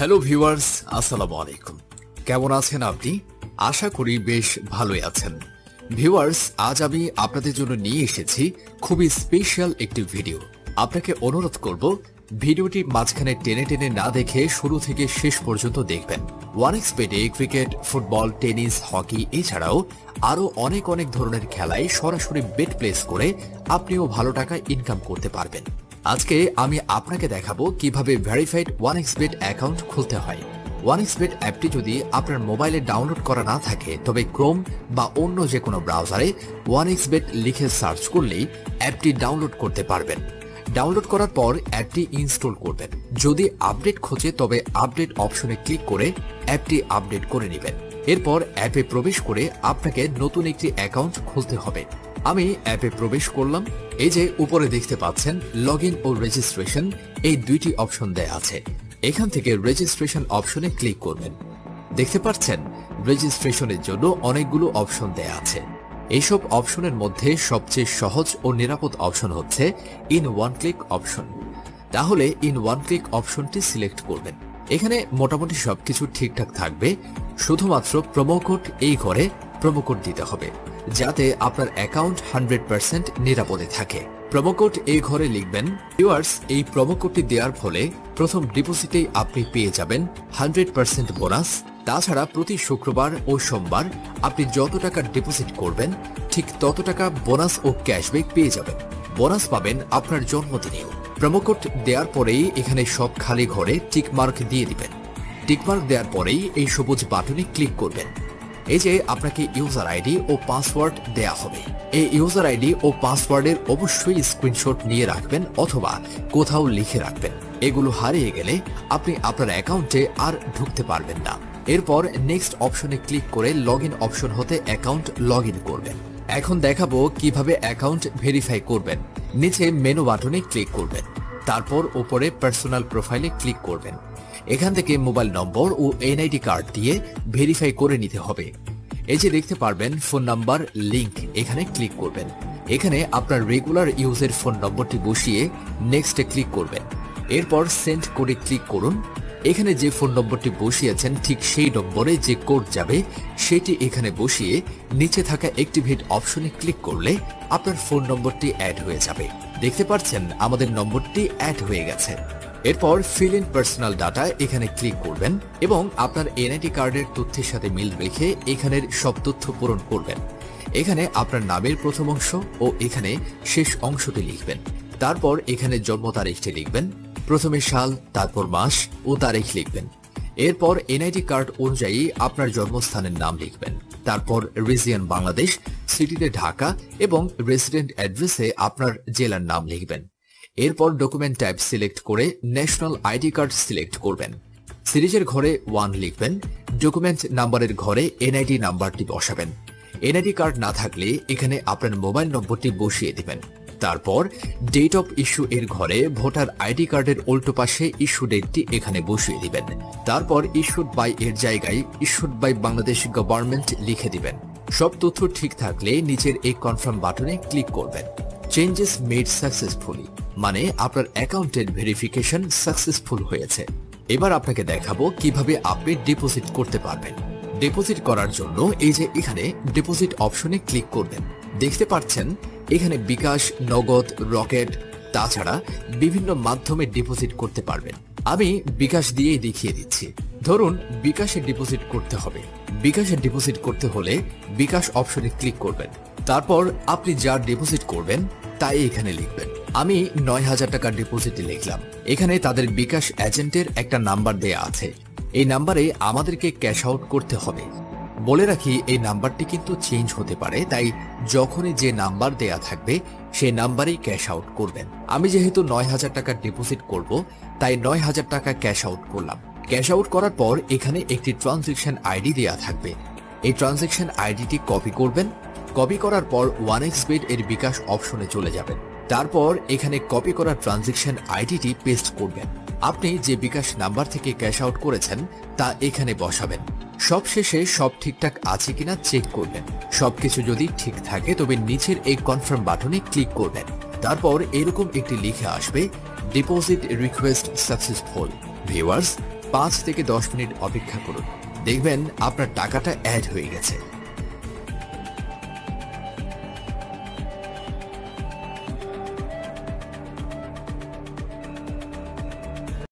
Hello viewers, আসসালামু আলাইকুম। কেমন আছেন আপনি? আশা করি বেশ ভালোই আছেন। ভিউয়ার্স, আজ আমি আপনাদের জন্য নিয়ে এসেছি খুবই স্পেশাল একটি ভিডিও। আপনাকে অনুরোধ করব ভিডিওটি মাঝখানে টেনে টেনে না দেখে শুরু থেকে শেষ পর্যন্ত দেখবেন। ওয়ানএক্সবেটে ক্রিকেট, ফুটবল, টেনিস, হকি এছাড়াও আরো অনেক ধরনের খেলায় সরাসরি বেট প্লেস করে আপনিও ভালো টাকা ইনকাম করতে পারবেন। আজকে আমি আপনাকে দেখাবো কিভাবে ভেরিফাইড ওয়ানএক্সবেট অ্যাকাউন্ট খুলতে হয়। ওয়ানএক্সবেট অ্যাপটি যদি আপনার মোবাইলে ডাউনলোড করা না থাকে তবে ক্রোম বা অন্য যে কোনো ব্রাউজারে ওয়ানএক্সবেট লিখে সার্চ করলেই অ্যাপটি ডাউনলোড করতে পারবেন। ডাউনলোড করার পর অ্যাপটি ইনস্টল করবেন। যদি আপডেট খোঁজে তবে আপডেট অপশনে ক্লিক করে অ্যাপটি আপডেট করে নেবেন। এরপর অ্যাপে প্রবেশ করে আপনাকে নতুন একটি অ্যাকাউন্ট খুলতে হবে। আমি অ্যাপে প্রবেশ করলাম। এই যে উপরে দেখতে পাচ্ছেন লগইন ও রেজিস্ট্রেশন, এই দুইটি অপশন দেয়া আছে। এখান থেকে রেজিস্ট্রেশন অপশনে ক্লিক করবেন। দেখতে পাচ্ছেন রেজিস্ট্রেশনের জন্য অনেকগুলো অপশন দেয়া আছে। এইসব অপশনের মধ্যে সবচেয়ে সহজ ও নিরাপদ অপশন হচ্ছে ইন ওয়ান ক্লিক অপশন। তাহলে ইন ওয়ান ক্লিক অপশনটি সিলেক্ট করবেন। এখানে মোটামুটি সবকিছু ঠিকঠাক থাকবে, শুধুমাত্র প্রোমো কোড এই ঘরে প্রোমো কোড দিতে হবে যাতে আপনার অ্যাকাউন্ট 100% নিরাপদে থাকে। প্রোমো কোড এই ঘরে লিখবেন। ভিউয়ার্স, এই প্রোমো কোডটি দেওয়ার ফলে প্রথম ডিপোজিটেই আপনি পেয়ে যাবেন 100% বোনাস। তাছাড়া প্রতি শুক্রবার ও সোমবার আপনি যত টাকা ডিপোজিট করবেন ঠিক তত টাকা বোনাস ও ক্যাশব্যাক পেয়ে যাবেন। বোনাস পাবেন আপনার জন্মদিনেও। প্রোমো কোড দেওয়ার পরেই এখানে সব খালি ঘরে টিকমার্ক দিয়ে দিবেন। টিকমার্ক দেওয়ার পরেই এই সবুজ বাটনে ক্লিক করবেন। এই যে আপনাকে ইউজার আইডি ও পাসওয়ার্ড দেয়া হবে। এই ইউজার আইডি ও পাসওয়ার্ডের অবশ্যই স্ক্রিনশট নিয়ে রাখবেন অথবা কোথাও লিখে রাখবেন। এগুলো হারিয়ে গেলে আপনি আপনার অ্যাকাউন্টে আর ঢুকতে পারবেন না। এরপর নেক্সট অপশনে ক্লিক করে লগইন অপশন হতে অ্যাকাউন্ট লগইন করবেন। এখন দেখাবো কিভাবে অ্যাকাউন্ট ভেরিফাই করবেন। নিচে মেনু বাটনে ক্লিক করবেন, তারপর উপরে পার্সোনাল প্রোফাইলে ক্লিক করবেন। এখান থেকে মোবাইল নম্বর ও এনআইডি কার্ড দিয়ে ভেরিফাই করে নিতে হবে। এই যে দেখতে পারবেন ফোন নাম্বার লিংক, এখানে ক্লিক করবেন। এখানে আপনার রেগুলার ইউজের ফোন নম্বরটি বসিয়ে নেক্সটে ক্লিক করবেন। এরপর সেন্ড কোডে ক্লিক করুন। এখানে যে ফোন নম্বরটি বসিয়েছেন ঠিক সেই নম্বরে যে কোড যাবে সেটি এখানে বসিয়ে নিচে থাকা অ্যাক্টিভেট অপশনে ক্লিক করলে আপনার ফোন নম্বরটি অ্যাড হয়ে যাবে। দেখতে পাচ্ছেন আমাদের নম্বরটি অ্যাড হয়ে গেছে। এরপর ফিল ইন পার্সোনাল ডাটা এখানে ক্লিক করবেন এবং আপনার এনআইডি কার্ডের তথ্যের সাথে মিল রেখে এখানের সব তথ্য পূরণ করবেন। এখানে আপনার নামের প্রথম অংশ ও এখানে শেষ অংশটি লিখবেন। তারপর এখানে জন্ম তারিখটি লিখবেন। প্রথমে সাল, তারপর মাস ও তারিখ লিখবেন। এরপর এনআইডি কার্ড অনুযায়ী আপনার জন্মস্থানের নাম লিখবেন। তারপর রিজিয়ন বাংলাদেশ, সিটিতে ঢাকা এবং রেসিডেন্ট অ্যাড্রেসে আপনার জেলার নাম লিখবেন। এরপর ডকুমেন্ট টাইপ সিলেক্ট করে ন্যাশনাল আইডি কার্ড সিলেক্ট করবেন। সিরিজের ঘরে 1 লিখবেন। ডকুমেন্ট নাম্বারের ঘরে এনআইডি নাম্বারটি বসাবেন। এনআইডি কার্ড না থাকলে এখানে আপনার মোবাইল নম্বরটি বসিয়ে দিবেন। তারপর ডেট অফ ইস্যু এর ঘরে ভোটার আইডি কার্ডের উল্টো পাশে ইস্যু ডেটটি এখানে বসিয়ে দিবেন। তারপর ইস্যুড বাই এর জায়গায় ইস্যুড বাই বাংলাদেশ গভর্নমেন্ট লিখে দিবেন। সব তথ্য ঠিক থাকলে নিচের এই কনফার্ম বাটনে ক্লিক করবেন। চেঞ্জেস মেড সাকসেসফুলি, মানে আপনার অ্যাকাউন্টের ভেরিফিকেশন সাকসেসফুল হয়েছে। এবার আপনাকে দেখাবো কিভাবে আপনি ডিপোজিট করতে পারবেন। ডিপোজিট করার জন্য এই যে এখানে ডিপোজিট অপশনে ক্লিক করবেন। দেখতে পাচ্ছেন এখানে বিকাশ, নগদ, রকেট, তাছাড়া বিভিন্ন মাধ্যমে ডিপোজিট করতে পারবেন। আমি বিকাশ দিয়েই দেখিয়ে দিচ্ছি। ধরুন বিকাশে ডিপোজিট করতে হবে। বিকাশে ডিপোজিট করতে হলে বিকাশ অপশনে ক্লিক করবেন। তারপর আপনি যা ডিপোজিট করবেন তাই এখানে লিখবেন। আমি 9000 টাকা ডিপোজিটে লিখলাম। এখানে তাদের বিকাশ এজেন্টের একটা নাম্বার দেয়া আছে। এই নাম্বারে আমাদেরকে ক্যাশ আউট করতে হবে। বলে রাখি এই নাম্বারটি কিন্তু চেঞ্জ হতে পারে, তাই যখনই যে নাম্বার দেয়া থাকবে সেই নাম্বারেই ক্যাশ আউট করবেন। আমি যেহেতু 9000 টাকা ডিপোজিট করব তাই 9000 টাকা ক্যাশ আউট করলাম। ক্যাশ আউট করার পর এখানে একটি ট্রানজ্যাকশন আইডি দেয়া থাকবে। এই ট্রানজ্যাকশন আইডিটি কপি করবেন। কপি করার পর ওয়ানএক্সবেট এর বিকাশ অপশনে চলে যাবেন। তারপর এখানে কপি করা ট্রানজ্যাকশন আইডিটি পেস্ট করবেন। আপনি যে বিকাশ নাম্বার থেকে ক্যাশ আউট করেছেন তা এখানে বসাবেন। সবশেষে সব ঠিকঠাক আছে কিনা চেক করবেন। সবকিছু যদি ঠিক থাকে তবে নিচের এই কনফার্ম বাটনে ক্লিক করবেন। তারপর এরকম একটি লিখে আসবে ডিপোজিট রিকোয়েস্ট সাকসেসফুল। ভিউয়ার্স, 5 থেকে 10 মিনিট অপেক্ষা করুন, দেখবেন আপনার টাকাটা অ্যাড হয়ে গেছে।